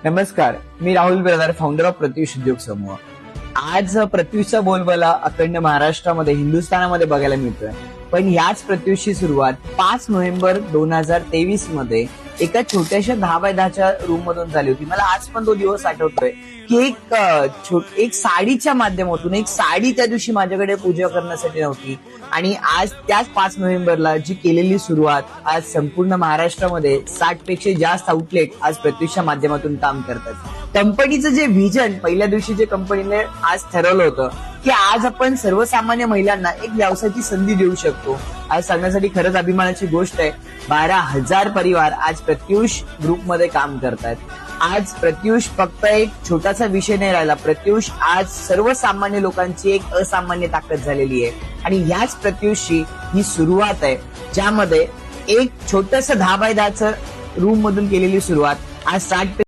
नमस्कार, मी Rahul Biradar, founder of Pratyush उद्योग समूह. आज प्रत्युषचा बोलबाला अखंड महाराष्ट्रामध्ये, हिंदुस्थानामध्ये बघायला मिळतोय. पण याच प्रत्युषची सुरुवात 5 नोव्हेंबर 2023 मध्ये एका छोट्याशा 10x10च्या रूम मधून झाली होती. मला आज पण तो दिवस आठवतोय की एक साडीच्या माध्यमातून, एक साडी त्या दिवशी माझ्याकडे पूजा करण्यासाठी नव्हती. आणि आज त्याच 5 नोव्हेंबरला जी केलेली सुरुवात, आज संपूर्ण महाराष्ट्रामध्ये 60 पेक्षा जास्त आउटलेट आज प्रत्युषच्या माध्यमातून काम करतात. कंपनीचं जे व्हिजन पहिल्या दिवशी जे कंपनीने आज ठरवलं होतं की आज आपण सर्वसामान्य महिलांना एक व्यवसायाची संधी देऊ शकतो, आज सांगण्यासाठी खरंच अभिमानाची गोष्ट आहे. 12,000 परिवार आज प्रत्युष ग्रुपमध्ये काम करतात. आज प्रत्युष फक्त एक छोटासा विषय नाही राहिला. प्रत्युष आज सर्वसामान्य लोकांची एक असामान्य ताकद झालेली आहे. आणि ह्याच प्रत्युषची ही सुरुवात आहे, ज्यामध्ये एक छोटस 10x10चं रूम मधून केलेली सुरुवात आज 60